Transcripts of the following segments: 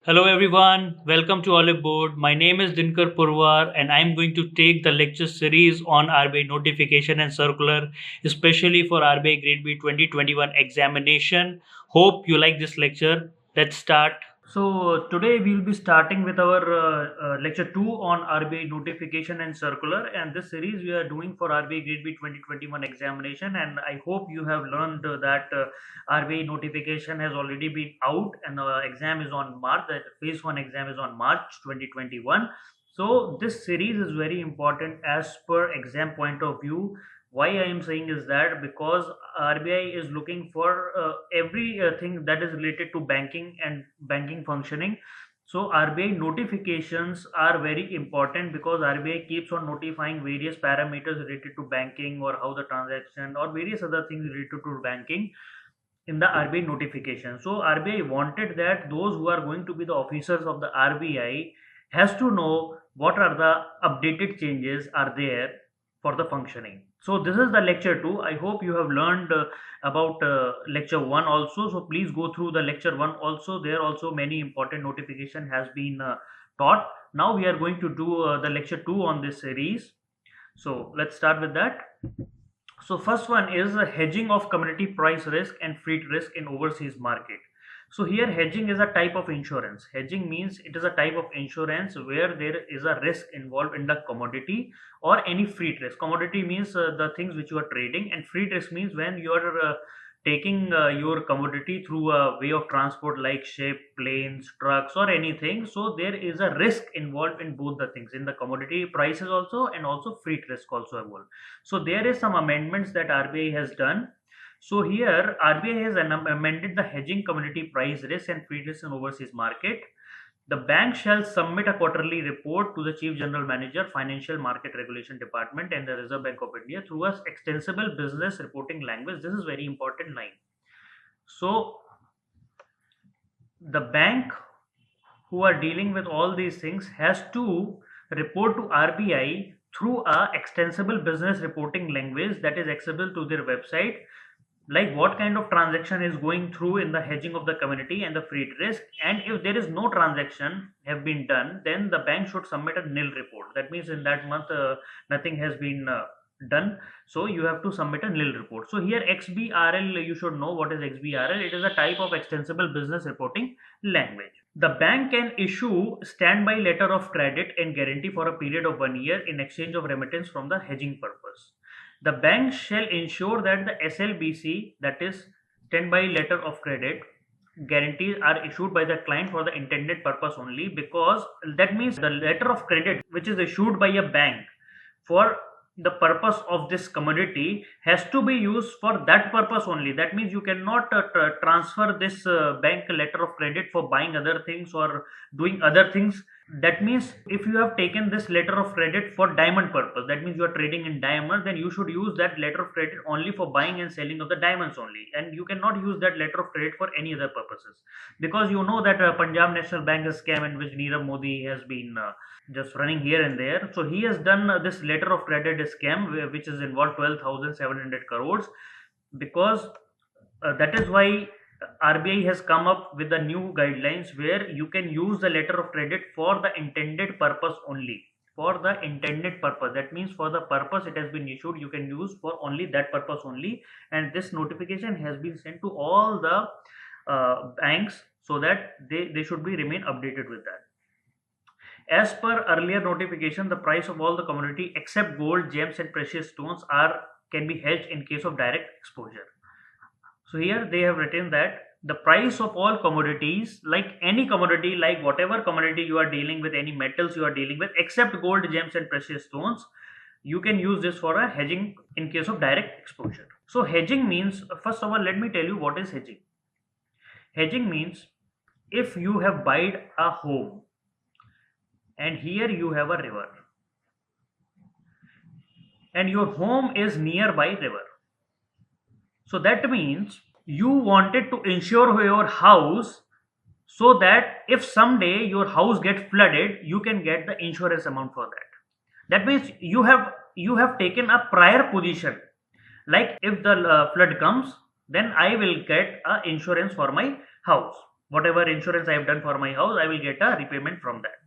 Hello everyone, welcome to Olive Board. My name is Dinkar Purwar and I am going to take the lecture series on RBI notification and circular, especially for RBI Grade B 2021 examination. Hope you like this lecture. Let's start. So today we will be starting with our lecture 2 on RBI notification and circular, and this series we are doing for RBI Grade B 2021 examination, and I hope you have learned that RBI notification has already been out and the exam is on March, that phase 1 exam is on March 2021. So this series is very important as per exam point of view. Why I am saying is that because RBI is looking for every thing that is related to banking and banking functioning. So RBI notifications are very important because RBI keeps on notifying various parameters related to banking or how the transaction or various other things related to banking in the RBI notification. So RBI wanted that those who are going to be the officers of the RBI has to know what are the updated changes are there for the functioning. So this is the lecture 2. I hope you have learned about lecture 1 also. So please go through the lecture 1 also. There also many important notification has been taught. Now we are going to do the lecture 2 on this series. So let's start with that. So first one is hedging of commodity price risk and freight risk in overseas market. So here hedging is a type of insurance. Hedging means it is a type of insurance where there is a risk involved in the commodity or any freight risk. Commodity means the things which you are trading, and freight risk means when you are taking your commodity through a way of transport like ship, planes, trucks, or anything. So there is a risk involved in both the things, in the commodity prices also and also freight risk also involved. So there is some amendments that RBI has done. So here RBI has amended the hedging commodity price risk and freight risk in overseas market. The bank shall submit a quarterly report to the Chief General Manager, Financial Market Regulation Department, and the Reserve Bank of India through a extensible business reporting language. This is very important line. So the bank who are dealing with all these things has to report to RBI through a extensible business reporting language that is accessible to their website, like what kind of transaction is going through in the hedging of the commodity and the freight risk. And if there is no transaction have been done, then the bank should submit a nil report. That means in that month nothing has been done, so you have to submit a nil report. So here XBRL, you should know what is XBRL. It is a type of extensible business reporting language. The bank can issue standby letter of credit and guarantee for a period of 1 year in exchange of remittance from the hedging purpose. The bank shall ensure that the SLBC, that is standby letter of credit, guarantees are issued by the client for the intended purpose only, because that means the letter of credit which is issued by a bank for the purpose of this commodity has to be used for that purpose only. That means you cannot transfer this bank letter of credit for buying other things or doing other things. That means if you have taken this letter of credit for diamond purpose, that means you are trading in diamond, then you should use that letter of credit only for buying and selling of the diamonds only, and you cannot use that letter of credit for any other purposes. Because you know that Punjab National Bank is scam in which Nirav Modi has been just running here and there. So he has done this letter of credit scam which is involved 12,700 crores, because that is why RBI has come up with the new guidelines where you can use the letter of credit for the intended purpose only. For the intended purpose, that means for the purpose it has been issued, you can use for only that purpose only. And this notification has been sent to all the banks so that they should be remain updated with that. As per earlier notification, the price of all the commodity except gold, gems, and precious stones are can be hedged in case of direct exposure. So here they have written that the price of all commodities, like any commodity, like whatever commodity you are dealing with, any metals you are dealing with, except gold, gems, and precious stones, you can use this for a hedging in case of direct exposure. So hedging means, first of all, let me tell you what is hedging. Hedging means if you have bought a home and here you have a river and your home is nearby river, so that means you wanted to insure your house so that if someday your house get flooded, you can get the insurance amount for that. That means you have taken a prior position, like if the flood comes, then I will get a insurance for my house. whatever insurance I have done for my house, I will get a repayment from that.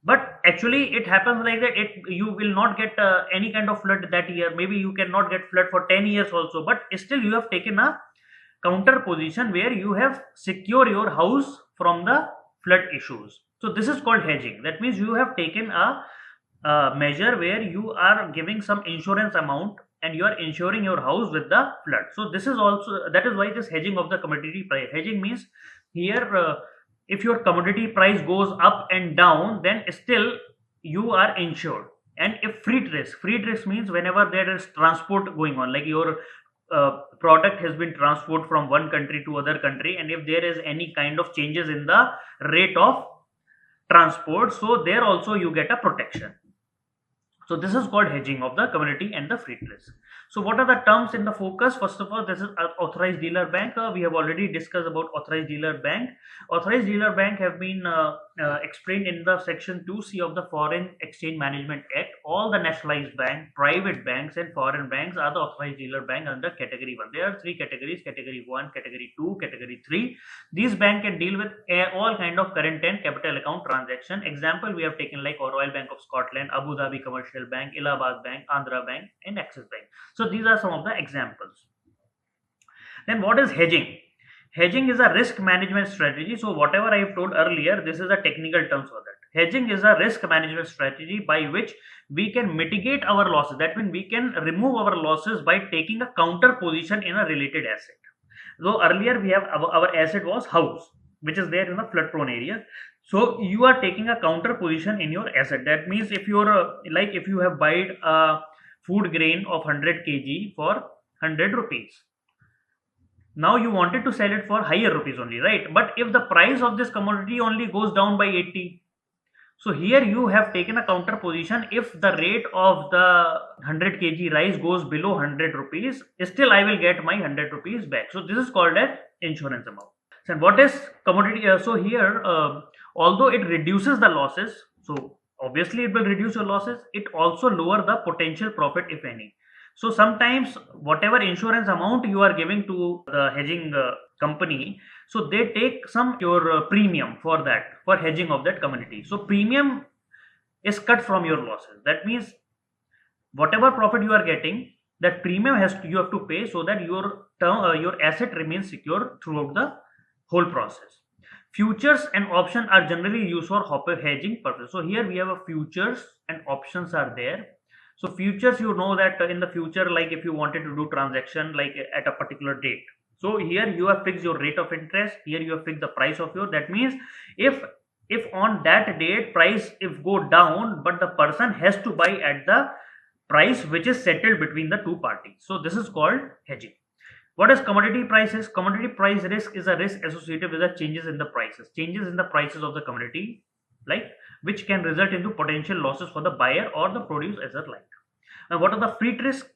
But actually it happens like that, you will not get any kind of flood that year. Maybe you cannot get flood for 10 years also, but still you have taken a counter position where you have secure your house from the flood issues. So this is called hedging. That means you have taken a measure where you are giving some insurance amount and you are insuring your house with the flood. So this is also, that is why this hedging of the commodity price. Hedging means here, if your commodity price goes up and down, then still you are insured. And if freight risk means whenever there is transport going on, like your product has been transported from one country to other country, and if there is any kind of changes in the rate of transport, so there also you get a protection. So this is called hedging of the commodity and the freight risk. So what are the terms in the focus? First of all, this is authorized dealer bank. We have already discussed about authorized dealer bank. Authorized dealer bank have been explained in the section 2C of the Foreign Exchange Management Act. All the nationalized bank, private banks and foreign banks are the authorized dealer bank under category 1. There are three categories: category 1, category 2, category 3. These bank can deal with all kind of current and capital account transaction. Example we have taken like Royal Bank of Scotland, Abu Dhabi Commercial Bank, Allahabad Bank, Andhra Bank and Axis Bank. So these are some of the examples. Then what is hedging? Hedging is a risk management strategy. So whatever I have told earlier, this is a technical term for that. Hedging is a risk management strategy by which we can mitigate our losses. That means we can remove our losses by taking a counter position in a related asset. So earlier we have our asset was house, which is there in the flood prone area. So you are taking a counter position in your asset. That means if you're like if you have bought a food grain of 100 kg for 100 rupees, now you wanted to sell it for higher rupees only, right? But if the price of this commodity only goes down by 80, so here you have taken a counter position. If the rate of the 100 kg rice goes below 100 rupees, still I will get my 100 rupees back. So this is called as insurance amount. And what is commodity? So here, although it reduces the losses, so obviously it will reduce your losses, it also lower the potential profit if any. So sometimes whatever insurance amount you are giving to the hedging company, so they take some your premium for that, for hedging of that commodity. So premium is cut from your losses. That means whatever profit you are getting, that premium you have to pay so that your your asset remains secure throughout the whole process. Futures and options are generally used for hedging purpose. So here we have a futures and options are there. So futures, you know that in the future, like if you wanted to do transaction like at a particular date, so here you have fixed your rate of interest, here you have fixed the price of your, that means if on that date price if go down, but the person has to buy at the price which is settled between the two parties. So this is called hedging. What is commodity prices? Commodity price risk is a risk associated with the changes in the prices. Changes in the prices of the commodity, like which can result into potential losses for the buyer or the produce as alike. And what are the freight risk?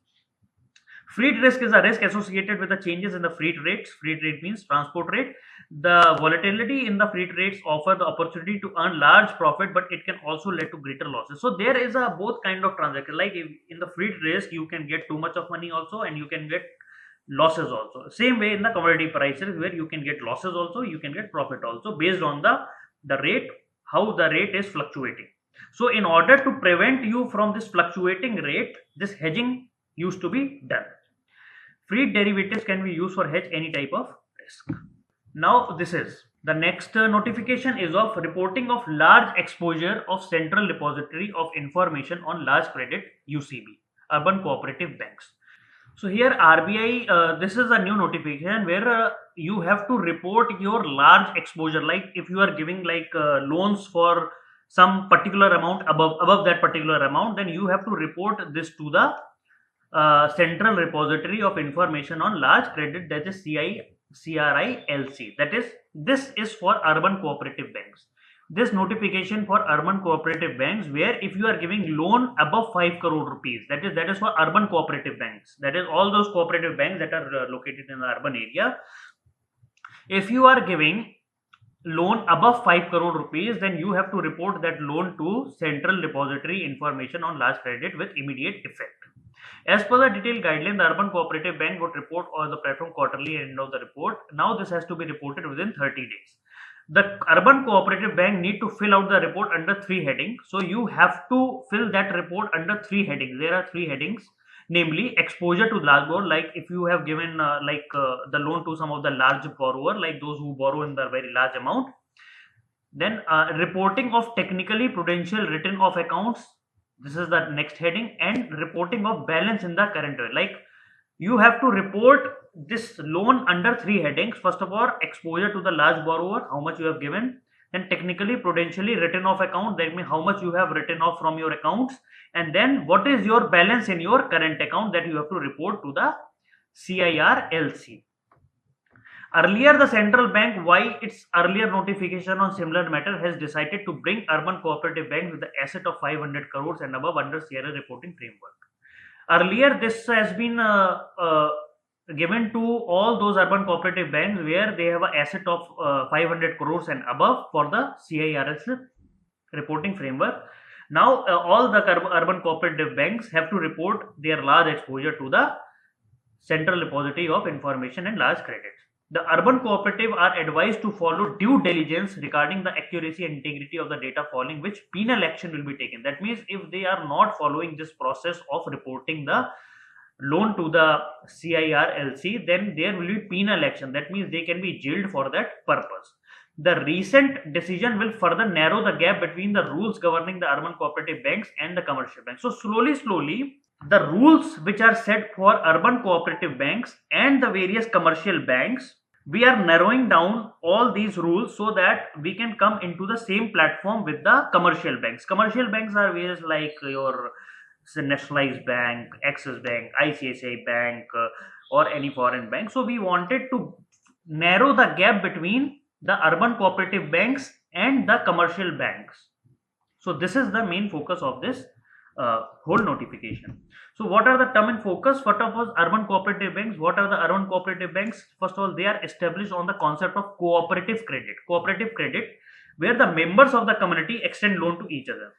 Freight risk is a risk associated with the changes in the freight rates. Freight rate means transport rate. The volatility in the freight rates offer the opportunity to earn large profit, but it can also lead to greater losses. So there is a both kind of transaction. Like in the freight risk, you can get too much of money also, and you can get losses also. Same way in the commodity prices, where you can get losses also, you can get profit also based on the rate, how the rate is fluctuating. So in order to prevent you from this fluctuating rate, this hedging used to be done. Freight derivatives can be used for hedge any type of risk. Now this is the next notification is of reporting of large exposure of Central Repository of Information on Large Credit UCB, Urban Cooperative Banks. So here RBI, this is a new notification where you have to report your large exposure. Like if you are giving like loans for some particular amount above that particular amount, then you have to report this to the Central Repository of Information on Large Credit, that is CRILC. That is, this is for urban cooperative banks. This notification for urban cooperative banks, where if you are giving loan above 5 crore rupees, that is for urban cooperative banks. That is all those cooperative banks that are located in the urban area. If you are giving loan above 5 crore rupees, then you have to report that loan to Central Repository Information on Large Credit with immediate effect. As per the detailed guideline, the Urban Cooperative Bank would report on the platform quarterly and end of the report. Now this has to be reported within 30 days. The urban cooperative bank need to fill out the report under three headings. So you have to fill that report under three headings. There are three headings, namely exposure to large borrower, like if you have given the loan to some of the large borrower, like those who borrow in the very large amount. Then reporting of technically prudential written off accounts. This is the next heading, and reporting of balance in the current year. Like you have to report this loan under three headings. First of all, exposure to the large borrower, how much you have given. Then technically prudentially written off account, that means how much you have written off from your accounts. And then what is your balance in your current account, that you have to report to the CIRLC. Earlier, the central bank, why its earlier notification on similar matter, has decided to bring urban cooperative banks with the asset of 500 crores and above under CRA reporting framework. Earlier, this has been given to all those urban cooperative banks where they have an asset of 500 crores and above for the CIRS reporting framework. Now, all the urban cooperative banks have to report their large exposure to the Central Repository of Information and Large Credits. The urban cooperative are advised to follow due diligence regarding the accuracy and integrity of the data, following which penal action will be taken. That means if they are not following this process of reporting the loan to the CIRLC, then there will be penal action. That means they can be jailed for that purpose. The recent decision will further narrow the gap between the rules governing the urban cooperative banks and the commercial banks. So slowly, the rules which are set for urban cooperative banks and the various commercial banks, we are narrowing down all these rules so that we can come into the same platform with the commercial banks. Commercial banks are various, like your Nationalized Bank, Axis Bank, ICICI Bank, or any foreign bank. So we wanted to narrow the gap between the urban cooperative banks and the commercial banks. So this is the main focus of this whole notification. So what are the term in focus? First of all, urban cooperative banks. What are the urban cooperative banks? First of all, they are established on the concept of cooperative credit. Cooperative credit, where the members of the community extend loan to each other.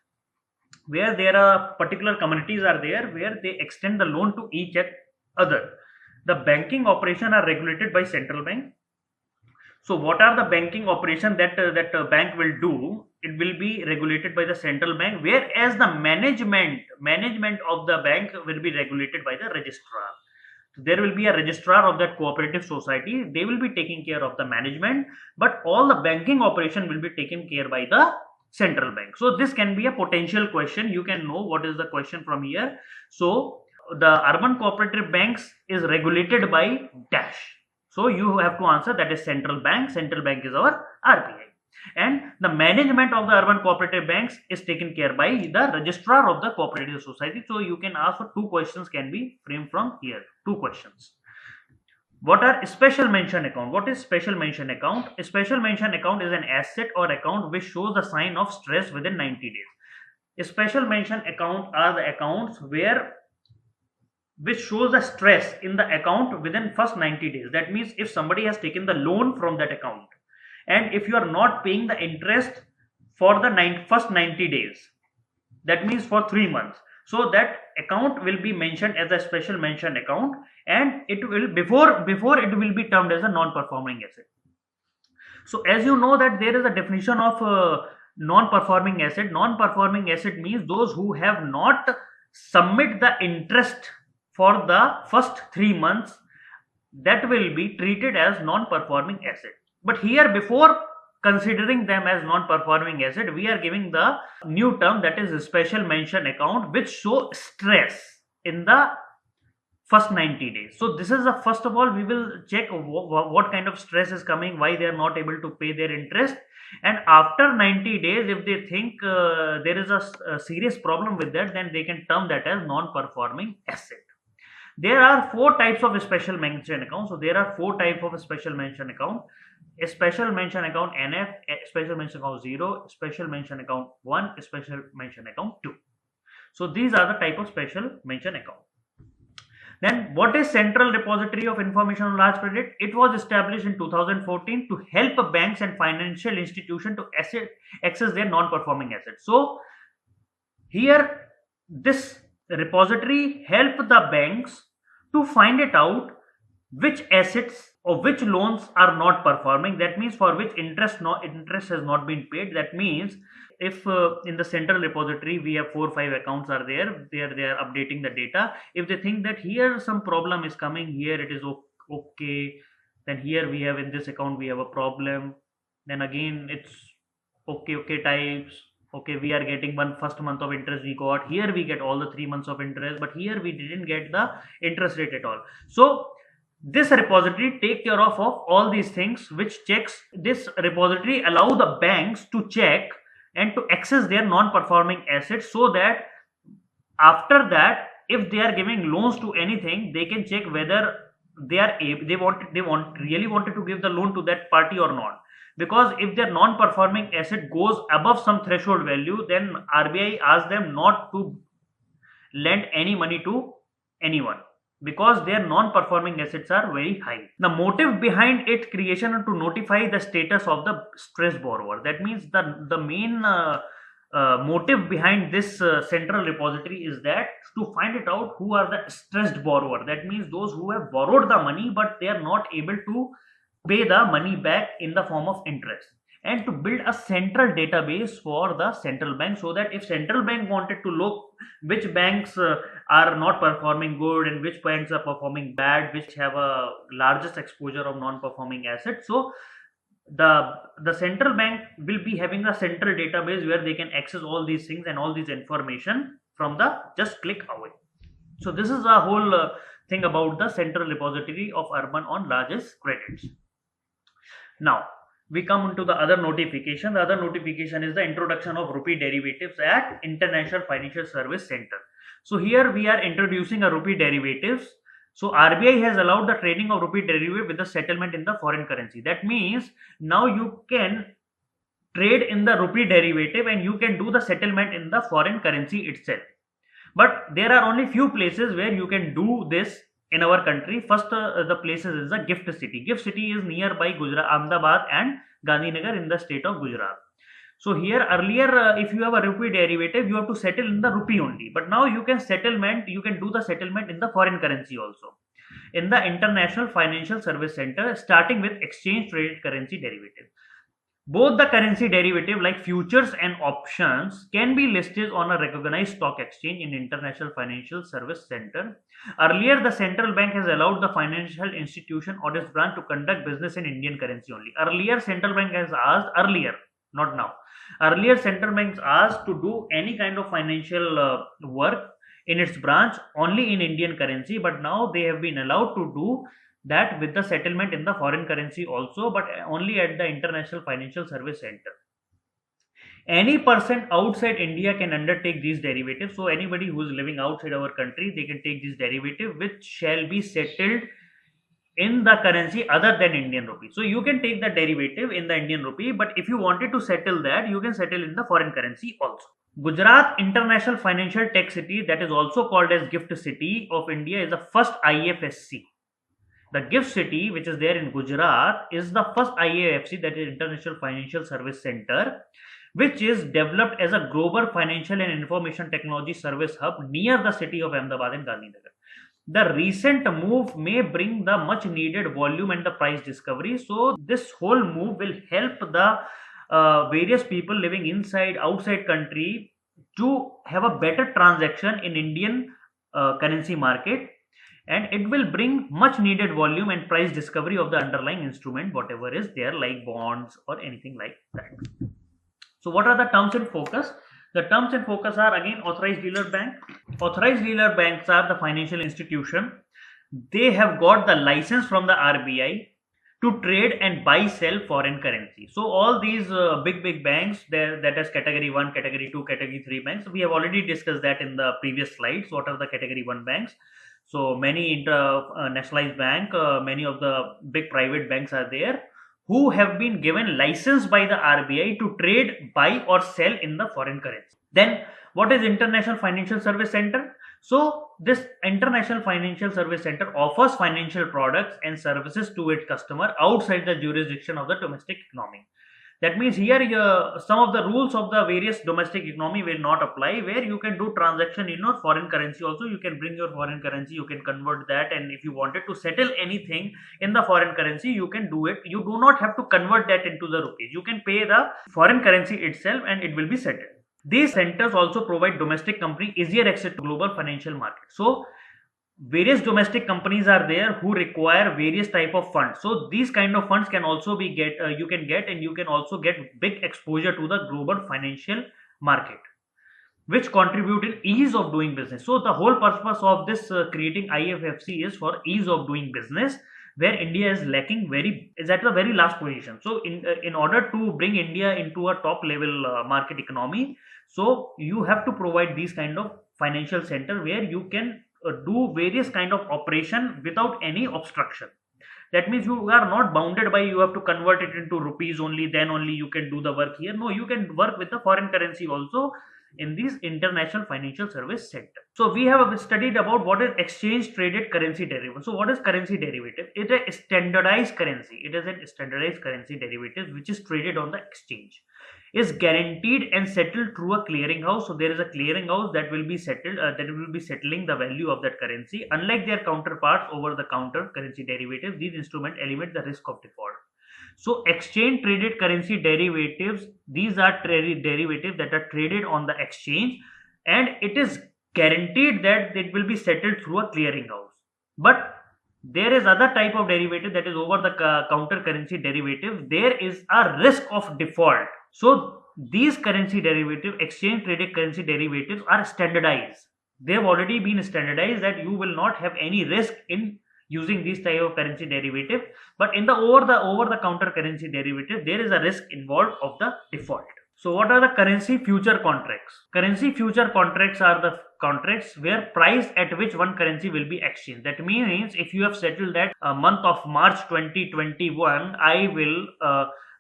Where there are particular communities are there where they extend the loan to each other. The banking operation are regulated by central bank. So what are the banking operation that a bank will do? It will be regulated by the central bank, whereas the management of the bank will be regulated by the registrar. So there will be a registrar of that cooperative society. They will be taking care of the management, but all the banking operation will be taken care by the central bank. So this can be a potential question. You can know what is the question from here. So the urban cooperative banks is regulated by dash. So you have to answer, that is central bank. Central bank is our RBI. And the management of the urban cooperative banks is taken care by the registrar of the cooperative society. So you can ask for two questions can be framed from here. Two questions. What are special mention account? What is special mention account? A special mention account is an asset or account which shows the sign of stress within 90 days. A special mention account are the accounts which shows the stress in the account within first 90 days. That means if somebody has taken the loan from that account, and if you are not paying the interest for the first 90 days, that means for 3 months, so that account will be mentioned as a special mention account, and it will before it will be termed as a non-performing asset. So as you know that there is a definition of non-performing asset. Non-performing asset means those who have not submit the interest for the first 3 months, that will be treated as non-performing asset. But here, before considering them as non-performing asset, we are giving the new term, that is a special mention account, which show stress in the first 90 days. So this is the first of all, we will check what kind of stress is coming, why they are not able to pay their interest, and after 90 days, if they think there is a serious problem with that, then they can term that as non-performing asset. There are 4 types of special mention account. So there are 4 types of special mention account. A special mention account NF, a special mention account 0, special mention account 1, a special mention account 2. So these are the type of special mention account. Then what is Central Repository of Information on Large Credit? It was established in 2014 to help banks and financial institutions to access their non-performing assets. So here this repository help the banks to find it out which assets or which loans are not performing, that means for which interest has not been paid. That means if in the central repository we have 4 5 accounts are there, they are updating the data. If they think that here some problem is coming, here it is okay, then here we have in this account we have a problem, then again it's okay types. Okay, we are getting one first month of interest we got, here we get all the 3 months of interest, but here we didn't get the interest rate at all. So this repository take care of all these things, which checks. This repository allow the banks to check and to access their non-performing assets, so that after that if they are giving loans to anything, they can check whether they are really wanted to give the loan to that party or not. Because if their non-performing asset goes above some threshold value, then RBI asks them not to lend any money to anyone, because their non-performing assets are very high. The motive behind its creation is to notify the status of the stressed borrower. That means the main motive behind this central repository is that to find it out who are the stressed borrower. That means those who have borrowed the money but they are not able to pay the money back in the form of interest, and to build a central database for the central bank, so that if central bank wanted to look which banks are not performing good and which banks are performing bad, which have a largest exposure of non-performing assets, so the central bank will be having a central database where they can access all these things and all these information from the just click away. So this is a whole thing about the central repository of Urban on largest credits. Now we come into the other notification. The other notification is the introduction of rupee derivatives at International Financial Service Center. So here we are introducing a rupee derivatives. So RBI has allowed the trading of rupee derivative with the settlement in the foreign currency. That means now you can trade in the rupee derivative and you can do the settlement in the foreign currency itself. But there are only few places where you can do this in our country. First, the places is the Gift City. Gift City is nearby Gujarat, Ahmedabad and Gandhinagar in the state of Gujarat. So here earlier, if you have a rupee derivative, you have to settle in the rupee only. But now you can do the settlement in the foreign currency also, in the International Financial Service Center, starting with exchange traded currency derivative. Both the currency derivative like futures and options can be listed on a recognized stock exchange in International Financial Service Center. Earlier, the central bank has allowed the financial institution or its branch to conduct business in Indian currency only. Earlier, central bank has asked, not now. Earlier, central banks asked to do any kind of financial work in its branch only in Indian currency, but now they have been allowed to do that with the settlement in the foreign currency also, but only at the International Financial Service Center. Any person outside India can undertake these derivatives. So anybody who is living outside our country, they can take this derivative, which shall be settled in the currency other than Indian rupee. So you can take the derivative in the Indian rupee, but if you wanted to settle that, you can settle in the foreign currency also. Gujarat International Financial Tech City, that is also called as Gift City of India, is the first IFSC. The Gift City, which is there in Gujarat, is the first IFSC, that is International Financial Service Center, which is developed as a global financial and information technology service hub near the city of Ahmedabad and Gandhinagar. The recent move may bring the much needed volume and the price discovery. So this whole move will help the various people living inside, outside country to have a better transaction in Indian currency market, and it will bring much needed volume and price discovery of the underlying instrument, whatever is there, like bonds or anything like that. So what are the terms in focus? The terms in focus are again authorized dealer bank. Authorized dealer banks are the financial institution. They have got the license from the RBI to trade and buy sell foreign currency. So all these big banks, that is category 1, category 2, category 3 banks, we have already discussed that in the previous slides. What are the category 1 banks? So many internationalized bank, many of the big private banks are there who have been given license by the RBI to trade, buy or sell in the foreign currency. Then what is International Financial Service Center? So this International Financial Service Center offers financial products and services to its customer outside the jurisdiction of the domestic economy. That means here some of the rules of the various domestic economy will not apply, where you can do transaction in your foreign currency also. You can bring your foreign currency, you can convert that, and if you wanted to settle anything in the foreign currency, you can do it. You do not have to convert that into the rupees. You can pay the foreign currency itself and it will be settled. These centers also provide domestic company easier access to global financial market. So various domestic companies are there who require various type of funds, so these kind of funds can also be you can get, and you can also get big exposure to the global financial market, which contribute in ease of doing business. So the whole purpose of this creating IFFC is for ease of doing business, where India is lacking, is at the very last position. So in order to bring India into a top level market economy, so you have to provide these kind of financial center where you can do various kind of operation without any obstruction. That means you are not bounded by you have to convert it into rupees only, then only you can do the work here. No, you can work with the foreign currency also in these international financial service center. So we have studied about what is exchange traded currency derivative. So what is currency derivative? It is a standardized currency. It is a standardized currency derivative which is traded on the exchange, is guaranteed and settled through a clearing house. So there is a clearing house that will be settled, that will be settling the value of that currency. Unlike their counterparts over the counter currency derivative, these instruments eliminate the risk of default. So exchange traded currency derivatives, these are derivatives that are traded on the exchange, and it is guaranteed that it will be settled through a clearing house. But there is other type of derivative, that is over the counter currency derivative. There is a risk of default. So these currency derivative, exchange traded currency derivatives, are standardized. They have already been standardized that you will not have any risk in using this type of currency derivative. But in the over the counter currency derivative, there is a risk involved of the default. So what are the currency future contracts? Currency future contracts are the contracts where price at which one currency will be exchanged. That means if you have settled that month of March 2021, I will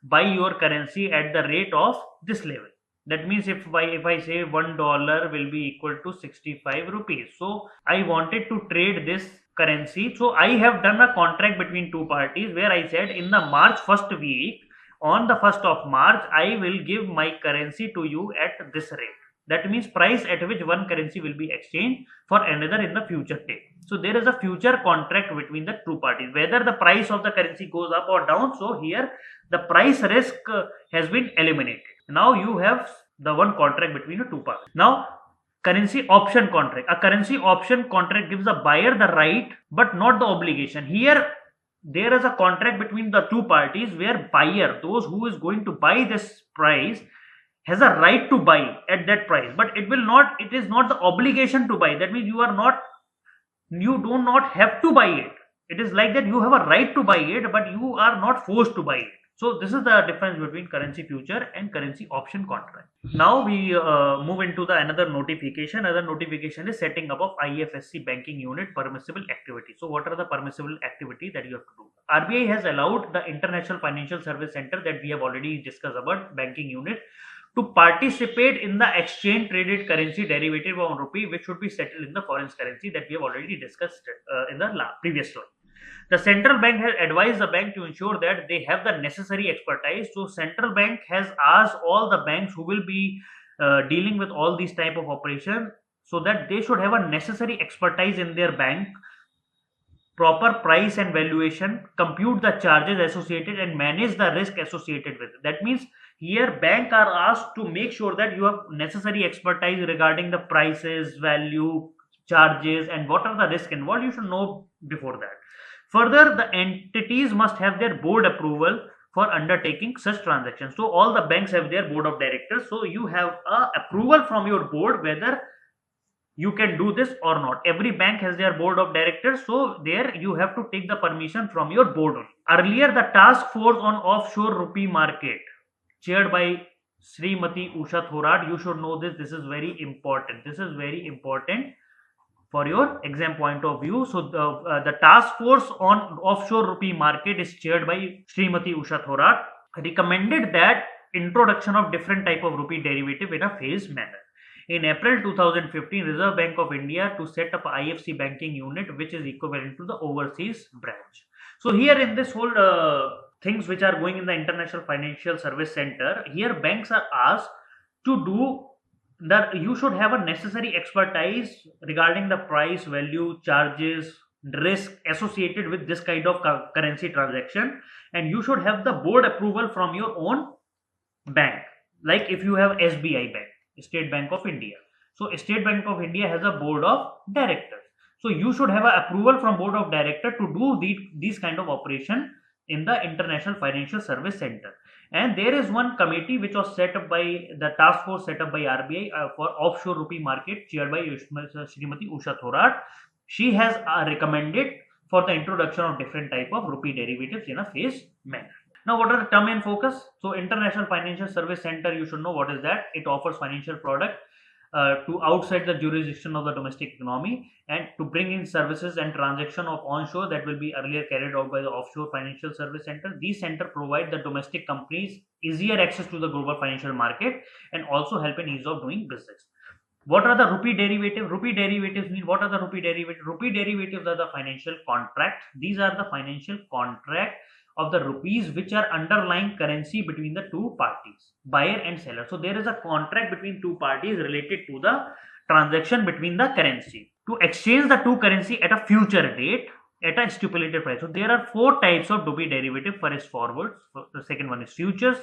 buy your currency at the rate of this level. That means if I say $1 will be equal to 65 rupees. So I wanted to trade this currency. So I have done a contract between two parties where I said in the March first week, on the 1st of March, I will give my currency to you at this rate. That means price at which one currency will be exchanged for another in the future date. So there is a future contract between the two parties, whether the price of the currency goes up or down. So here the price risk has been eliminated. Now you have the one contract between the two parties. Now currency option contract. A currency option contract gives the buyer the right but not the obligation. Here there is a contract between the two parties where buyer, those who is going to buy this price, has a right to buy at that price, but it is not the obligation to buy. That means you do not have to buy it. It is like that you have a right to buy it, but you are not forced to buy it. So this is the difference between currency future and currency option contract. Now we move into the another notification. Another notification is setting up of IFSC banking unit permissible activity. So what are the permissible activity that you have to do? RBI has allowed the International Financial Service Center that we have already discussed about banking unit to participate in the exchange traded currency derivative on rupee, which should be settled in the foreign currency that we have already discussed in the previous slide. The central bank has advised the bank to ensure that they have the necessary expertise. So central bank has asked all the banks who will be dealing with all these type of operations, so that they should have a necessary expertise in their bank, proper price and valuation, compute the charges associated, and manage the risk associated with it. That means here bank are asked to make sure that you have necessary expertise regarding the prices, value, charges, and what are the risk involved. You should know before that. Further, the entities must have their board approval for undertaking such transactions. So all the banks have their board of directors. So you have approval from your board whether you can do this or not. Every bank has their board of directors. So there you have to take the permission from your board. Earlier, the task force on offshore rupee market, chaired by Srimati Usha Thorat. You should know this. This is very important. This is very important for your exam point of view. So the task force on offshore rupee market is chaired by Srimati Usha Thorat, recommended that introduction of different type of rupee derivative in a phased manner. In April 2015, Reserve Bank of India to set up IFC banking unit, which is equivalent to the overseas branch. So here in this whole things which are going in the International Financial Service Center, here banks are asked to do that. You should have a necessary expertise regarding the price, value, charges, risk associated with this kind of currency transaction, and you should have the board approval from your own bank. Like if you have SBI Bank, State Bank of India, so State Bank of India has a board of directors, so you should have a approval from board of director to do these kind of operation in the International Financial Service Center. And there is one committee which was set up by the task force set up by RBI for offshore rupee market, chaired by Srimati Usha Thorat. She has recommended for the introduction of different type of rupee derivatives in a phased manner. Now, what are the term and focus? So, International Financial Service Center, you should know what is that. It offers financial product to outside the jurisdiction of the domestic economy, and to bring in services and transaction of onshore that will be earlier carried out by the offshore financial service center. These center provide the domestic companies easier access to the global financial market and also help in ease of doing business. What are the rupee derivatives? Rupee derivatives mean, what are the rupee derivatives? Rupee derivatives are the financial contract. These are the financial contract of the rupees which are underlying currency between the two parties, buyer and seller. So there is a contract between two parties related to the transaction between the currency to exchange the two currency at a future date at a stipulated price. So there are four types of rupee derivative. First is forwards, the second one is futures,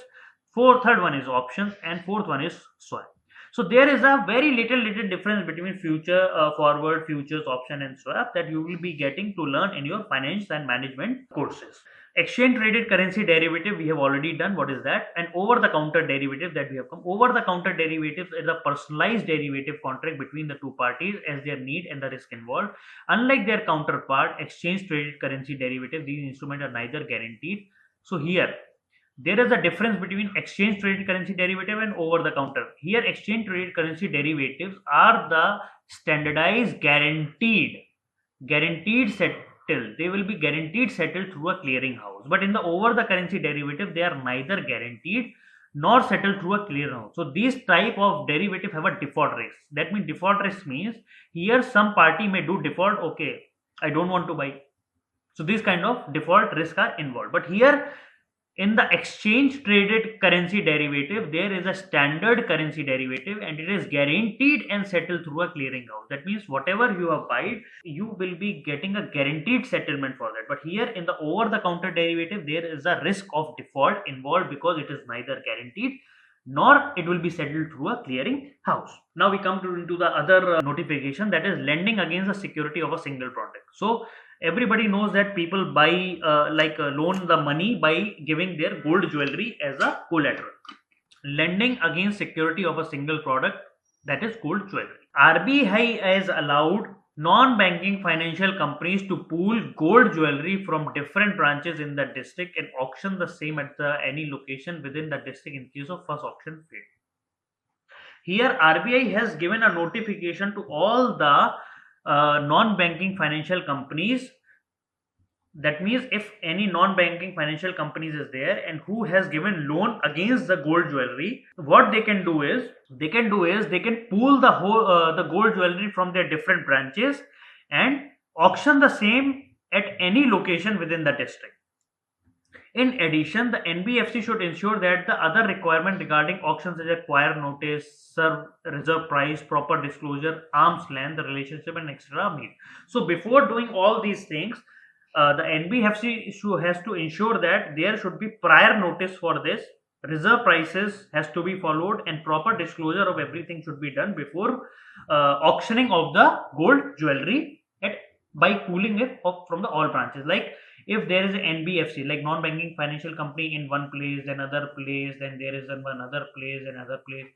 third one is options, and fourth one is swap. So there is a very little difference between future, forward, futures, option and swap that you will be getting to learn in your finance and management courses. Exchange traded currency derivative we have already done. What is that? And over the counter derivative that we have come. Over the counter derivatives is a personalized derivative contract between the two parties as their need and the risk involved. Unlike their counterpart, exchange traded currency derivative, these instruments are neither guaranteed. So here there is a difference between exchange traded currency derivative and over the counter. Here exchange traded currency derivatives are the standardized guaranteed settled. They will be guaranteed settled through a clearing house. But in the over the currency derivative, they are neither guaranteed nor settled through a clearing house. So these type of derivative have a default risk. That means default risk means here some party may do default. Okay, I don't want to buy. So these kind of default risk are involved. But here in the exchange traded currency derivative, there is a standard currency derivative and it is guaranteed and settled through a clearing house. That means whatever you have bought, you will be getting a guaranteed settlement for that. But here in the over the counter derivative, there is a risk of default involved because it is neither guaranteed nor it will be settled through a clearing house. Now we come into the other notification, that is lending against the security of a single product. So everybody knows that people buy loan the money by giving their gold jewelry as a collateral. Lending against security of a single product, that is gold jewelry. RBI has allowed non-banking financial companies to pool gold jewelry from different branches in the district and auction the same at any location within the district in case of first auction failed. Here RBI has given a notification to all the non-banking financial companies. That means if any non-banking financial companies is there and who has given loan against the gold jewelry, what they can do is they can pool the whole the gold jewelry from their different branches and auction the same at any location within the district. In addition, the NBFC should ensure that the other requirement regarding auctions such as acquire notice, serve reserve price, proper disclosure, arm's length, the relationship and etc. meet. So before doing all these things, the NBFC has to ensure that there should be prior notice for this, reserve prices has to be followed and proper disclosure of everything should be done before auctioning of the gold jewelry by pooling it from the all branches. Like if there is an NBFC, like non-banking financial company in one place, then other place, then there is another place, another place,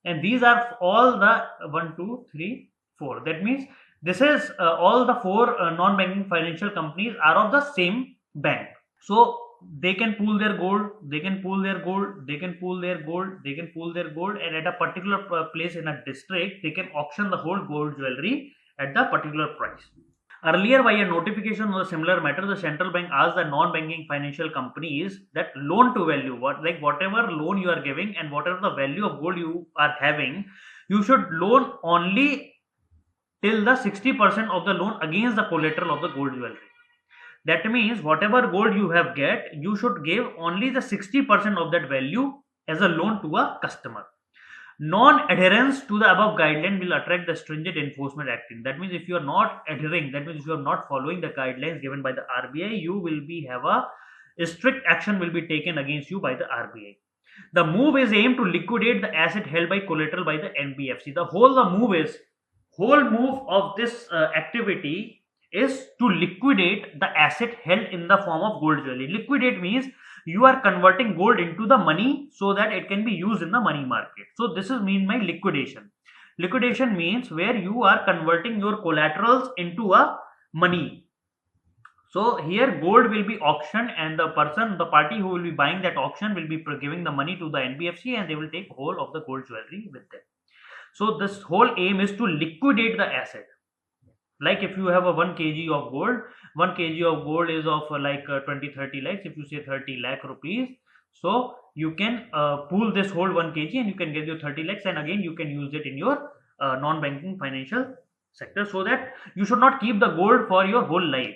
and these are all the 1, 2, 3, 4. That means this is all the four non-banking financial companies are of the same bank. So they can pool their gold, they can pool their gold, they can pool their gold, they can pool their gold, and at a particular place in a district, they can auction the whole gold jewelry at the particular price. Earlier, by a notification on a similar matter, the central bank asked the non-banking financial companies that loan to value, whatever loan you are giving and whatever the value of gold you are having, you should loan only till the 60% of the loan against the collateral of the gold jewelry. That means whatever gold you have get, you should give only the 60% of that value as a loan to a customer. Non-adherence to the above guideline will attract the stringent enforcement action. That means if you are not adhering, that means if you are not following the guidelines given by the RBI, you will be have a strict action will be taken against you by the RBI. The move is aimed to liquidate the asset held by collateral by the NBFC. The whole move of this activity is to liquidate the asset held in the form of gold jewelry. Liquidate means you are converting gold into the money so that it can be used in the money market. So this is mean by liquidation. Liquidation means where you are converting your collaterals into a money. So here gold will be auctioned, and the party who will be buying that auction will be giving the money to the NBFC, and they will take whole of the gold jewelry with them. So this whole aim is to liquidate the asset. Like if you have a 1 kg of gold, 1 kg of gold is of like 20-30 lakhs. If you say 30 lakh rupees, so you can pool this whole 1 kg and you can get your 30 lakhs, and again you can use it in your non-banking financial sector, so that you should not keep the gold for your whole life.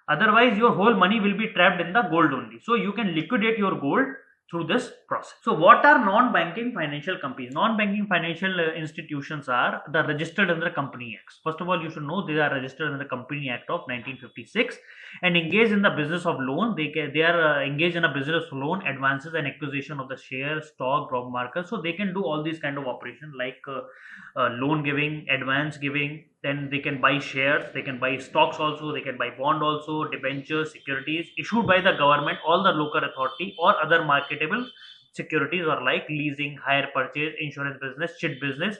Otherwise, your whole money will be trapped in the gold only. So you can liquidate your gold through this process. So what are non-banking financial companies? Non-banking financial institutions are the registered under Company Acts. First of all, you should know they are registered under the Company Act of 1956 and engaged in the business of loan. They are engaged in a business of loan, advances and acquisition of the shares, stock, job market. So they can do all these kind of operations like loan giving, advance giving. Then they can buy shares, they can buy stocks also, they can buy bond also, debentures, securities issued by the government, all the local authority, or other marketable securities, or like leasing, hire purchase, insurance business, chit business.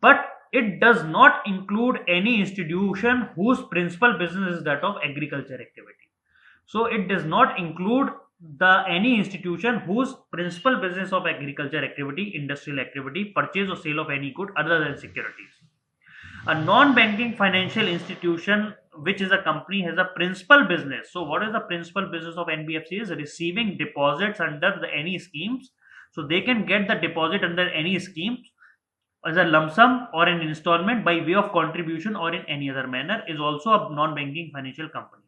But it does not include any institution whose principal business is that of agriculture activity. So it does not include any institution whose principal business of agriculture activity, industrial activity, purchase or sale of any good other than securities. A non-banking financial institution, which is a company, has a principal business. So what is the principal business of NBFC? Is receiving deposits under any schemes. So they can get the deposit under any schemes as a lump sum or an installment by way of contribution or in any other manner, is also a non-banking financial company.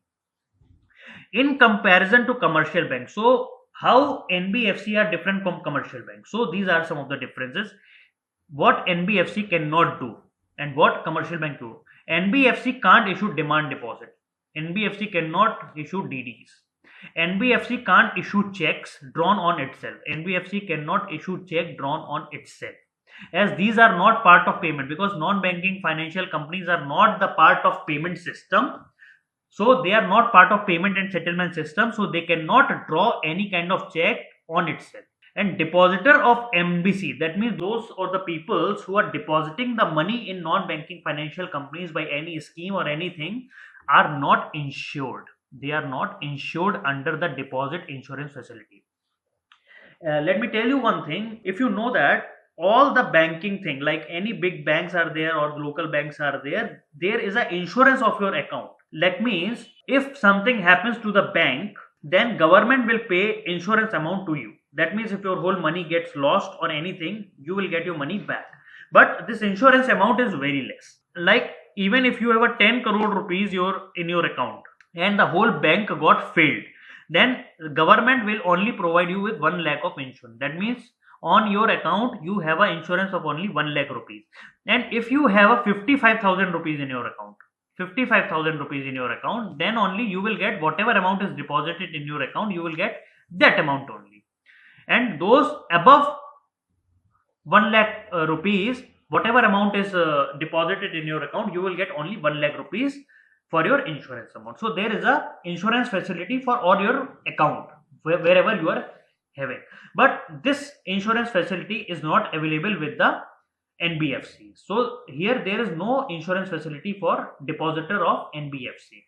In comparison to commercial banks, so how NBFC are different from commercial banks? So these are some of the differences. What NBFC cannot do and what commercial bank do. NBFC can't issue demand deposit. NBFC cannot issue DDs. NBFC can't issue checks drawn on itself. NBFC cannot issue check drawn on itself, as these are not part of payment, because non-banking financial companies are not the part of payment system. So they are not part of payment and settlement system. So they cannot draw any kind of check on itself. And depositor of MBC, that means those or the peoples who are depositing the money in non-banking financial companies by any scheme or anything, are not insured. They are not insured under the deposit insurance facility. Let me tell you one thing. If you know that all the banking thing, like any big banks are there or local banks are there, there is a insurance of your account. That means if something happens to the bank, then government will pay insurance amount to you. That means if your whole money gets lost or anything, you will get your money back. But this insurance amount is very less. Like even if you have a 10 crore rupees in your account and the whole bank got failed, then the government will only provide you with 1 lakh of insurance. That means on your account you have an insurance of only 1 lakh rupees. And if you have a 55,000 rupees in your account, 55,000 rupees in your account, then only you will get whatever amount is deposited in your account, you will get that amount only. And those above 1 lakh rupees, whatever amount is deposited in your account, you will get only 1 lakh rupees for your insurance amount. So there is a insurance facility for all your account wherever you are having. But this insurance facility is not available with the NBFC. So here there is no insurance facility for depositor of NBFC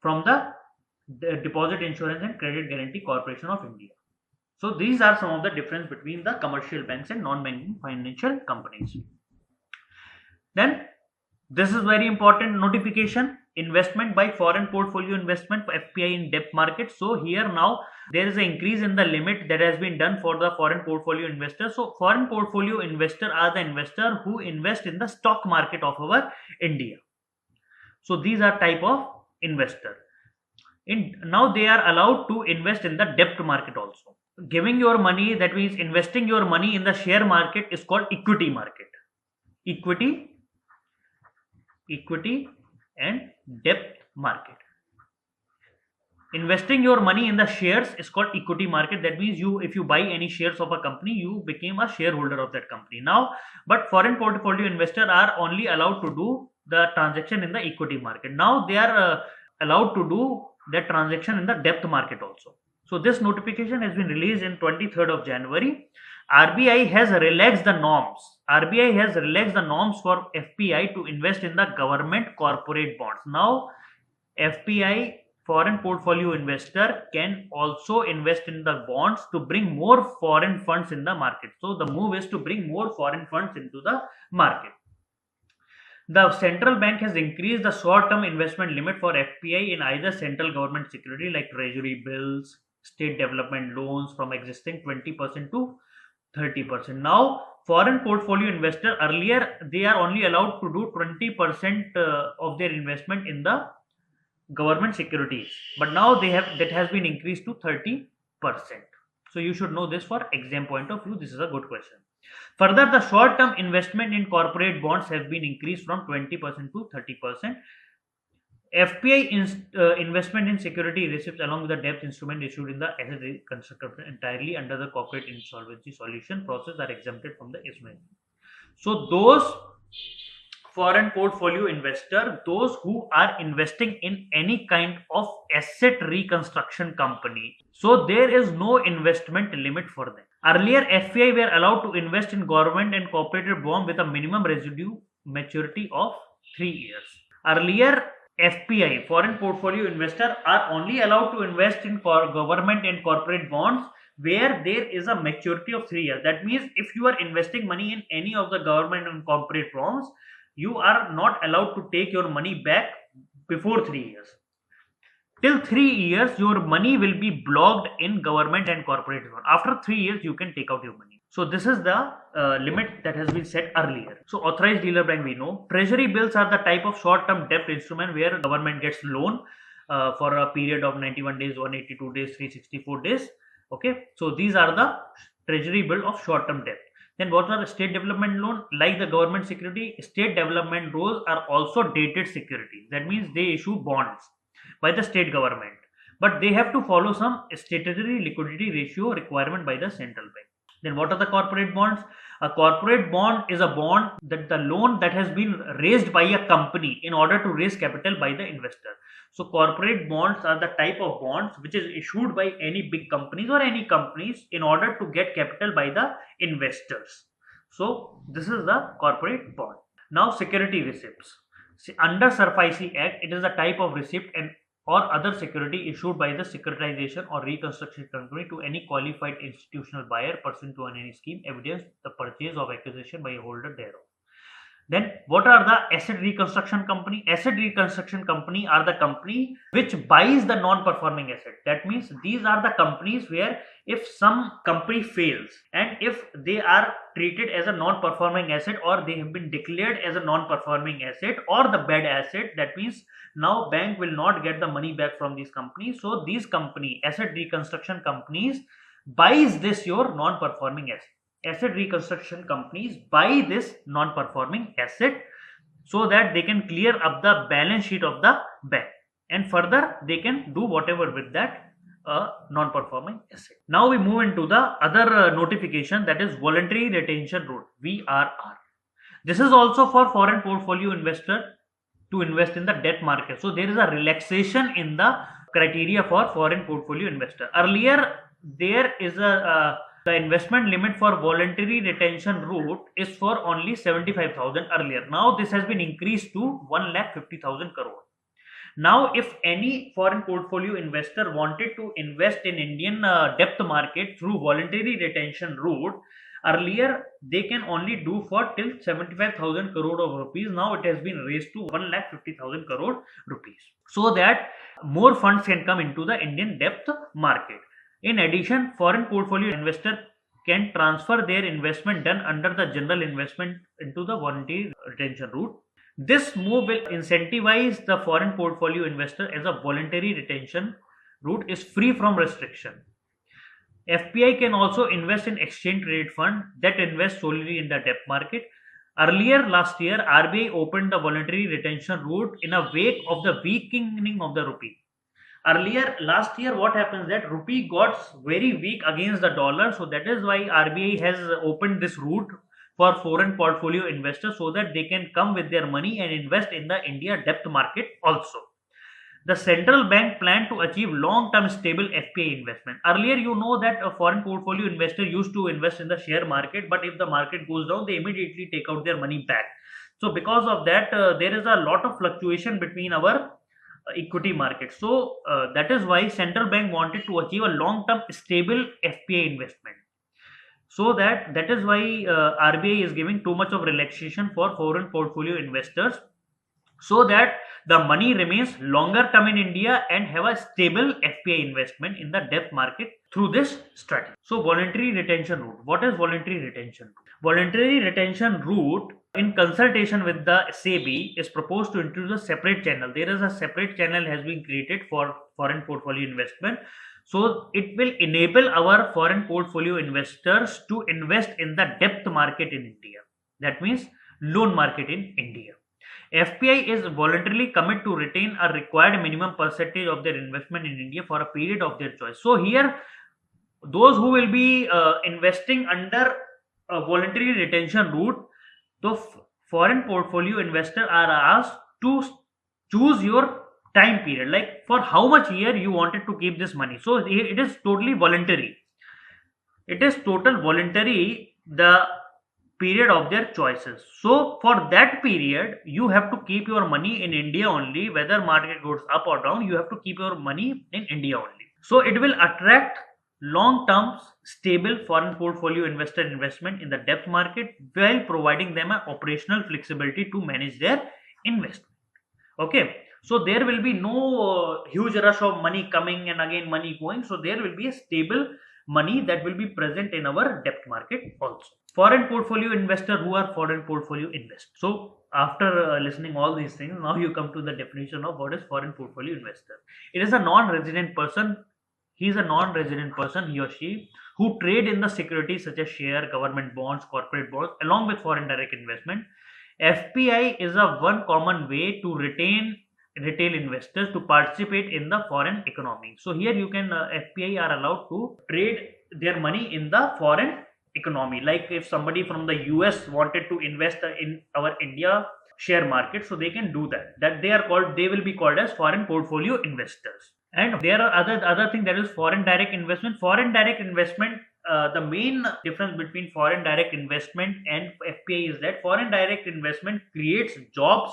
from the Deposit Insurance and Credit Guarantee Corporation of India. So these are some of the difference between the commercial banks and non-banking financial companies. Then this is very important notification: investment by foreign portfolio investment, FPI, in debt market. So here now there is an increase in the limit that has been done for the foreign portfolio investors. So foreign portfolio investor are the investor who invest in the stock market of our India. So these are type of investor. Now they are allowed to invest in the debt market also. Giving your money, that means investing your money in the share market, is called equity market. Equity and debt market. Investing your money in the shares is called equity market. That means if you buy any shares of a company, you became a shareholder of that company. Now, but foreign portfolio investors are only allowed to do the transaction in the equity market. Now they are allowed to do that transaction in the debt market also. So this notification has been released in 23rd of January. RBI has relaxed the norms. RBI has relaxed the norms for FPI to invest in the government corporate bonds. Now, FPI, foreign portfolio investor, can also invest in the bonds to bring more foreign funds in the market. So the move is to bring more foreign funds into the market. The central bank has increased the short-term investment limit for FPI in either central government security like treasury bills, state development loans from existing 20% to 30%. Now, foreign portfolio investor, earlier they are only allowed to do 20% of their investment in the government securities, but now that has been increased to 30%. So you should know this for exam point of view. This is a good question. Further, the short term investment in corporate bonds has been increased from 20% to 30%. FPI investment in security receipts along with the debt instrument issued in the asset reconstruction entirely under the corporate insolvency solution process are exempted from the ISMA. So those foreign portfolio investor, those who are investing in any kind of asset reconstruction company, so there is no investment limit for them. Earlier, FPI were allowed to invest in government and corporate bond with a minimum residual maturity of 3 years. Earlier, FPI, foreign portfolio investor, are only allowed to invest in government and corporate bonds where there is a maturity of 3 years. That means if you are investing money in any of the government and corporate bonds, you are not allowed to take your money back before 3 years. Till 3 years, your money will be blocked in government and corporate bond. After 3 years, you can take out your money. So this is the limit that has been set earlier. So authorized dealer bank, we know. Treasury bills are the type of short-term debt instrument where government gets loan for a period of 91 days, 182 days, 364 days. Okay, so these are the treasury bill of short-term debt. Then what are the state development loan? Like the government security, state development loans are also dated securities. That means they issue bonds by the state government, but they have to follow some statutory liquidity ratio requirement by the central bank. Then what are the corporate bonds? A corporate bond is a bond that the loan that has been raised by a company in order to raise capital by the investor. So corporate bonds are the type of bonds which is issued by any big companies or any companies in order to get capital by the investors. So this is the corporate bond. Now security receipts. Under SARFAESI Act, it is a type of receipt and or other security issued by the securitization or reconstruction company to any qualified institutional buyer pursuant to any scheme evidence the purchase or acquisition by a holder thereof. Then what are the asset reconstruction company? Asset reconstruction company are the company which buys the non-performing asset. That means these are the companies where if some company fails and if they are treated as a non-performing asset or they have been declared as a non-performing asset or the bad asset, that means now bank will not get the money back from these companies. So these company, asset reconstruction companies, buys this your non-performing asset. Asset reconstruction companies buy this non-performing asset so that they can clear up the balance sheet of the bank, and further they can do whatever with that non-performing asset. Now we move into the other notification, that is voluntary retention rule, VRR. This is also for foreign portfolio investor to invest in the debt market. So there is a relaxation in the criteria for foreign portfolio investor. Earlier there is the investment limit for voluntary retention route is for only 75,000 earlier. Now this has been increased to 1,50,000 crore. Now if any foreign portfolio investor wanted to invest in Indian debt market through voluntary retention route, earlier they can only do for till 75,000 crore of rupees. Now it has been raised to 1,50,000 crore rupees so that more funds can come into the Indian debt market. In addition, foreign portfolio investor can transfer their investment done under the general investment into the voluntary retention route. This move will incentivize the foreign portfolio investor as a voluntary retention route is free from restriction. FPI can also invest in exchange traded fund that invest solely in the debt market. Earlier last year, RBI opened the voluntary retention route in a wake of the weakening of the rupee. Earlier last year, what happens that rupee got very weak against the dollar, so that is why RBI has opened this route for foreign portfolio investors so that they can come with their money and invest in the India debt market also. The central bank planned to achieve long-term stable FPI investment. Earlier, you know that a foreign portfolio investor used to invest in the share market, but if the market goes down, they immediately take out their money back. So, because of that, there is a lot of fluctuation between our equity market. So, that is why central bank wanted to achieve a long-term stable FPI investment. So that is why RBI is giving too much of relaxation for foreign portfolio investors so that the money remains longer term in India and have a stable FPI investment in the debt market through this strategy. So voluntary retention route. What is voluntary retention route? Voluntary retention route in consultation with the SEBI is proposed to introduce a separate channel. There is a separate channel has been created for foreign portfolio investment. So it will enable our foreign portfolio investors to invest in the debt market in India. That means loan market in India. FPI is voluntarily commit to retain a required minimum percentage of their investment in India for a period of their choice. So here, those who will be investing under a voluntary retention route, the foreign portfolio investor are asked to choose your time period, like for how much year you wanted to keep this money. So it is totally voluntary. It is total voluntary. The period of their choices. So for that period, you have to keep your money in India only. Whether market goes up or down, you have to keep your money in India only. So it will attract long-term stable foreign portfolio investor investment in the debt market while providing them an operational flexibility to manage their investment. Okay. So there will be no huge rush of money coming and again money going. So there will be a stable money that will be present in our debt market also. Foreign portfolio investor. Who are foreign portfolio investors? So after listening all these things, now you come to the definition of what is foreign portfolio investor. It is a non-resident person. He is a non-resident person, he or she, who trade in the securities such as share, government bonds, corporate bonds, along with foreign direct investment. FPI is a one common way to retain retail investors to participate in the foreign economy. So here you can FPI are allowed to trade their money in the foreign economy. Like if somebody from the US wanted to invest in our India share market, so they can do that. That they will be called as foreign portfolio investors. And there are other thing, that is foreign direct investment. Foreign direct investment, the main difference between foreign direct investment and FPI is that foreign direct investment creates jobs.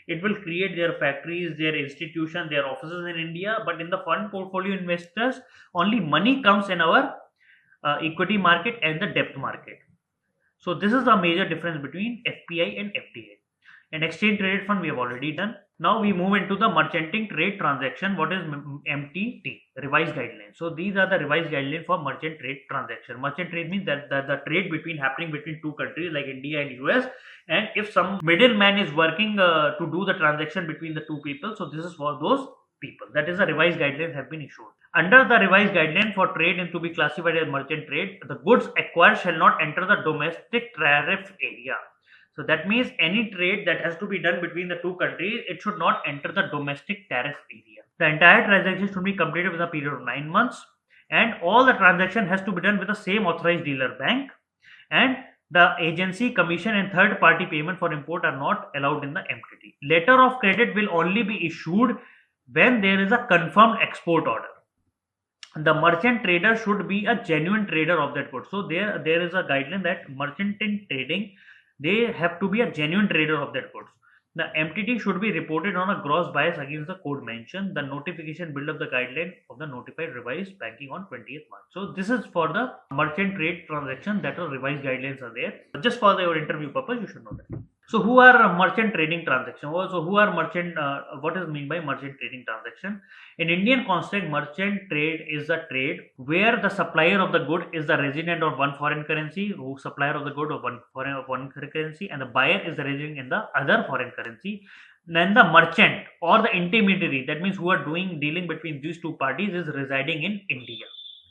It will create their factories, their institutions, their offices in India. But in the foreign portfolio investors, only money comes in our equity market and the debt market. So this is the major difference between FPI and FDI. And exchange traded fund we have already done. Now we move into the merchanting trade transaction. What is MTT? Revised guidelines. So these are the revised guidelines for merchant trade transaction. Merchant trade means that the trade happening between two countries like India and US. And if some middleman is working to do the transaction between the two people, so this is for those people. That is the revised guidelines have been issued. Under the revised guideline for trade and to be classified as merchant trade, the goods acquired shall not enter the domestic tariff area. So that means any trade that has to be done between the two countries, it should not enter the domestic tariff area. The entire transaction should be completed within a period of 9 months, and all the transaction has to be done with the same authorized dealer bank, and the agency commission and third party payment for import are not allowed in the MTT. Letter of credit will only be issued when there is a confirmed export order. The merchant trader should be a genuine trader of that good. So there is a guideline that merchant in trading, they have to be a genuine trader of that goods. The MTT should be reported on a gross bias against the code mentioned. The notification build up the guideline of the notified revised banking on 20th March. So this is for the merchant trade transaction that are revised guidelines are there. Just for your interview purpose, you should know that. So who are merchant trading transaction? Also, who are merchant? What is mean by merchant trading transaction? In Indian context, merchant trade is a trade where the supplier of the good is the resident of one foreign currency, who supplier of the good of one currency, and the buyer is the resident in the other foreign currency. Then the merchant or the intermediary, that means who are doing dealing between these two parties, is residing in India.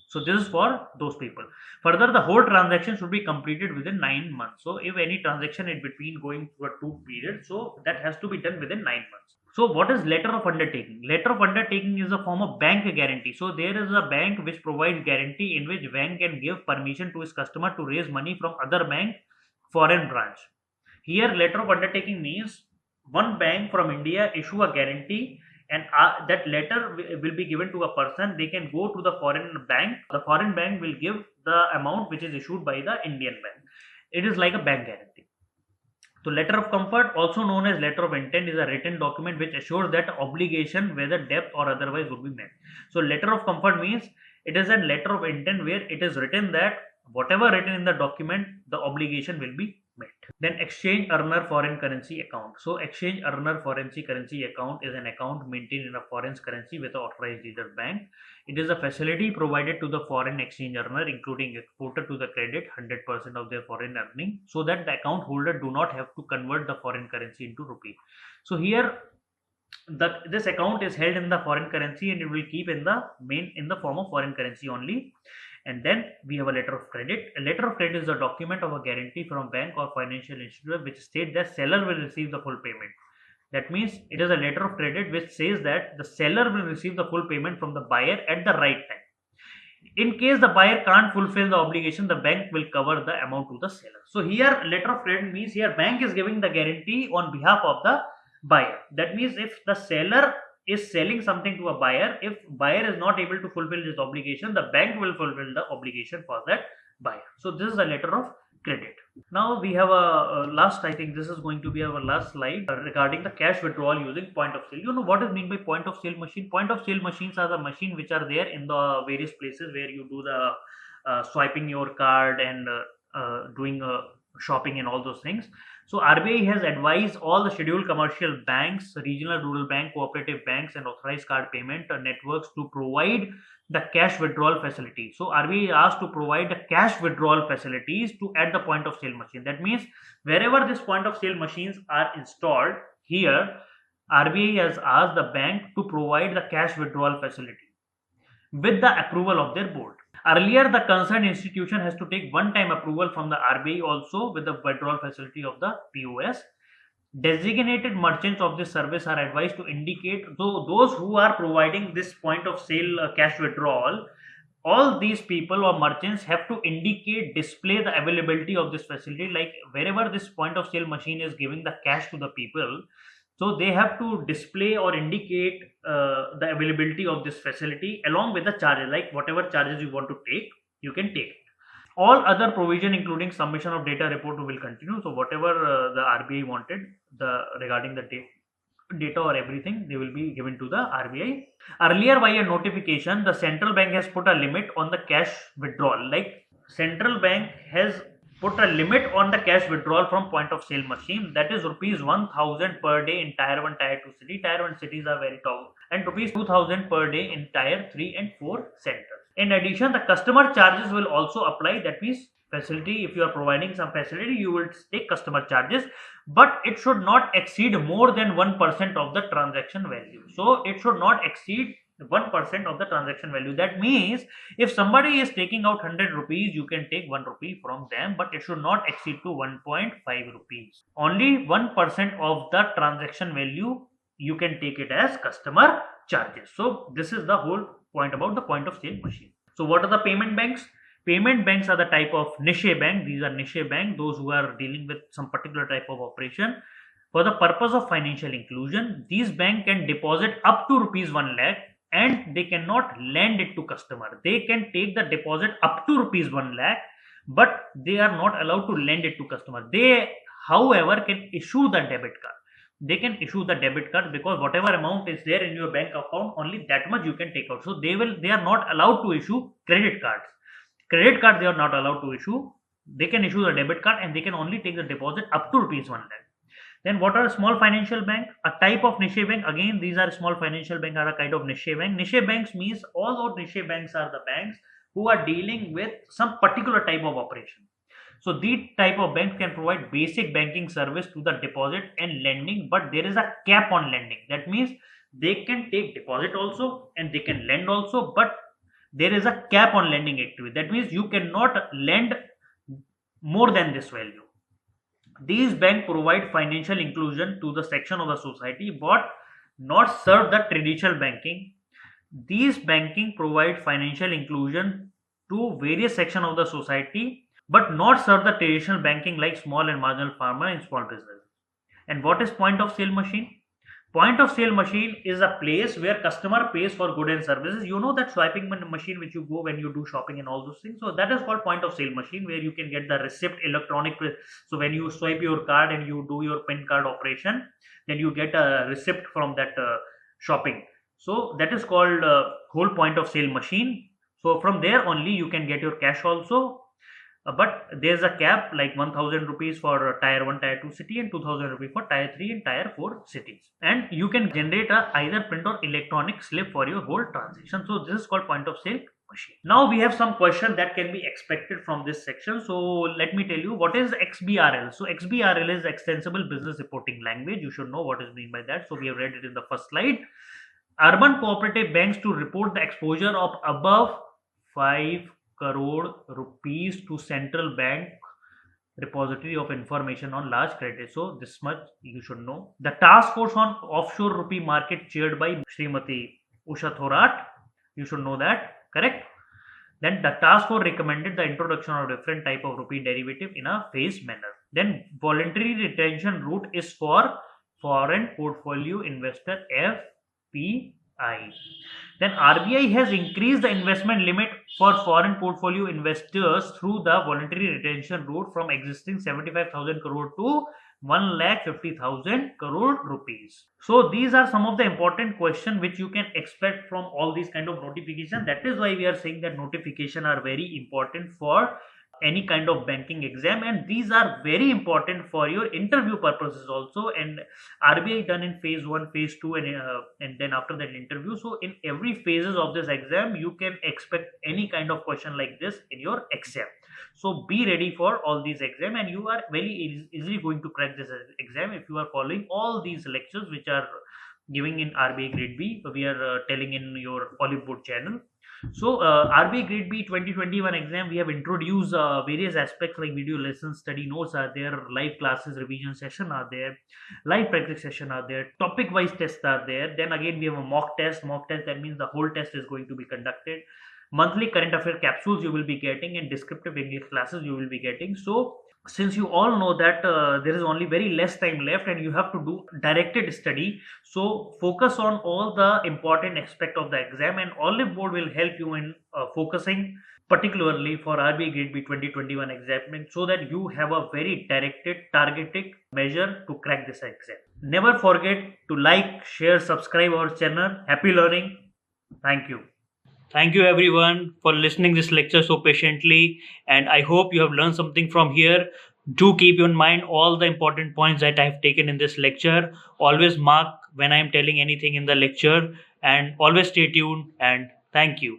So this is for those people. Further, the whole transaction should be completed within 9 months. So if any transaction in between going through a two period, so that has to be done within 9 months. So what is letter of undertaking? Letter of undertaking is a form of bank guarantee. So there is a bank which provides guarantee in which bank can give permission to his customer to raise money from other bank foreign branch. Here letter of undertaking means one bank from India issue a guarantee, and that letter will be given to a person. They can go to the foreign bank. The foreign bank will give the amount which is issued by the Indian bank. It is like a bank guarantee. So letter of comfort, also known as letter of intent, is a written document which assures that obligation, whether debt or otherwise, would be met. So letter of comfort means it is a letter of intent where it is written that whatever written in the document, the obligation will be met. Then exchange earner foreign currency account. So exchange earner foreign currency account is an account maintained in a foreign currency with an authorized dealer bank. It is a facility provided to the foreign exchange earner, including exporter, to the credit 100% of their foreign earning, so that the account holder do not have to convert the foreign currency into rupee. So here this account is held in the foreign currency and it will keep in the form of foreign currency only. And then we have a letter of credit. A letter of credit is a document of a guarantee from bank or financial institution which states that seller will receive the full payment. That means it is a letter of credit which says that the seller will receive the full payment from the buyer at the right time. In case the buyer can't fulfill the obligation, the bank will cover the amount to the seller. So here letter of credit means here bank is giving the guarantee on behalf of the buyer. That means if the seller is selling something to a buyer, if buyer is not able to fulfill this obligation, the bank will fulfill the obligation for that buyer. So this is a letter of credit. Now we have a last, I think this is going to be our last slide regarding the cash withdrawal using point of sale. You know what is mean by point of sale machine? Point of sale machines are the machine which are there in the various places where you do the swiping your card and doing shopping and all those things. So RBI has advised all the scheduled commercial banks, regional rural bank, cooperative banks, and authorized card payment networks to provide the cash withdrawal facility. So RBI is asked to provide the cash withdrawal facilities to at the point of sale machine. That means wherever this point of sale machines are installed, here RBI has asked the bank to provide the cash withdrawal facility with the approval of their board. Earlier, the concerned institution has to take one-time approval from the RBI also with the withdrawal facility of the POS. Designated merchants of this service are advised to indicate, though those who are providing this point of sale cash withdrawal, all these people or merchants have to indicate, display the availability of this facility. Like wherever this point of sale machine is giving the cash to the people, so they have to display or indicate the availability of this facility along with the charges, like whatever charges you want to take, you can take it. All other provision including submission of data report will continue. So whatever the RBI wanted regarding the data or everything, they will be given to the RBI. Earlier, by a notification, the central bank has put a limit on the cash withdrawal. Like central bank has put a limit on the cash withdrawal from point of sale machine, that is rupees 1000 per day in tier 1 tier 2 city. Tier 1 cities are very top, and rupees 2000 per day in tier 3 and 4 centers. In addition, the customer charges will also apply. That means facility, if you are providing some facility, you will take customer charges, but it should not exceed more than 1% of the transaction value. So it should not exceed 1% of the transaction value. That means if somebody is taking out 100 rupees, you can take 1 rupee from them, but it should not exceed to 1.5 rupees. Only 1% of the transaction value you can take it as customer charges. So this is the whole point about the point of sale machine. So what are the payment banks? Payment banks are the type of niche bank. These are niche bank, those who are dealing with some particular type of operation. For the purpose of financial inclusion, these banks can deposit up to rupees 1 lakh and they cannot lend it to customer. They can take the deposit up to rupees 1 lakh, but they are not allowed to lend it to customer. They, however, can issue the debit card. They can issue the debit card because whatever amount is there in your bank account, only that much you can take out. So they are not allowed to issue credit cards. Credit card they are not allowed to issue. They can issue the debit card and they can only take the deposit up to rupees 1 lakh. Then what are small financial bank? A type of niche bank. Again, these are small financial bank are a kind of niche bank. Niche banks means all those niche banks are the banks who are dealing with some particular type of operation. So these type of banks can provide basic banking service to the deposit and lending, but there is a cap on lending. That means they can take deposit also and they can lend also, but there is a cap on lending activity. That means you cannot lend more than this value. These banks provide financial inclusion to the section of the society, but not serve the traditional banking. These banking provide financial inclusion to various section of the society, but not serve the traditional banking like small and marginal farmer and small business. And what is point of sale machine? Point of sale machine is a place where customer pays for goods and services. You know that swiping machine which you go when you do shopping and all those things. So that is called point of sale machine, where you can get the receipt electronic. So when you swipe your card and you do your PIN card operation, then you get a receipt from that shopping. So that is called whole point of sale machine. So from there only you can get your cash also. But there's a cap like 1000 rupees for tier 1 tier 2 city and 2000 rupees for tier 3 and tier 4 cities, and you can generate a either print or electronic slip for your whole transaction. So this is called point of sale machine. Now we have some question that can be expected from this section. So let me tell you what is XBRL. So XBRL is extensible business reporting language. You should know what is mean by that. So we have read it in the first slide. Urban cooperative banks to report the exposure of above 5 crore rupees to central bank repository of information on large credit. So this much you should know. The task force on offshore rupee market chaired by Srimati Usha Thorat. You should know that, correct? Then the task force recommended the introduction of different type of rupee derivative in a phased manner. Then voluntary retention route is for foreign portfolio investor FPI. Then RBI has increased the investment limit for foreign portfolio investors through the voluntary retention route from existing 75,000 crore to 1,50,000 crore rupees. So these are some of the important questions which you can expect from all these kind of notification. That is why we are saying that notification are very important for any kind of banking exam, and these are very important for your interview purposes also. And RBI done in phase 1, phase 2, and then after that interview. So in every phases of this exam you can expect any kind of question like this in your exam. So be ready for all these exam, and you are very easily going to crack this exam if you are following all these lectures which are giving in RBI grade B. We are telling in your Olive Board channel. So RBI Grade B 2021 exam, we have introduced various aspects like video lessons, study notes are there, live classes, revision session are there, live practice session are there, topic wise tests are there. Then again we have a mock test. Mock test, that means the whole test is going to be conducted. Monthly current affair capsules you will be getting, and descriptive English classes you will be getting. So since you all know that there is only very less time left and you have to do directed study, so focus on all the important aspect of the exam, and Olive Board will help you in focusing particularly for RBI Grade B 2021 exam, so that you have a very directed targeted measure to crack this exam. Never forget to like, share, subscribe our channel. Happy learning. Thank you. Thank you everyone for listening this lecture so patiently, and I hope you have learned something from here. Do keep in mind all the important points that I have taken in this lecture. Always mark when I am telling anything in the lecture, and always stay tuned, and thank you.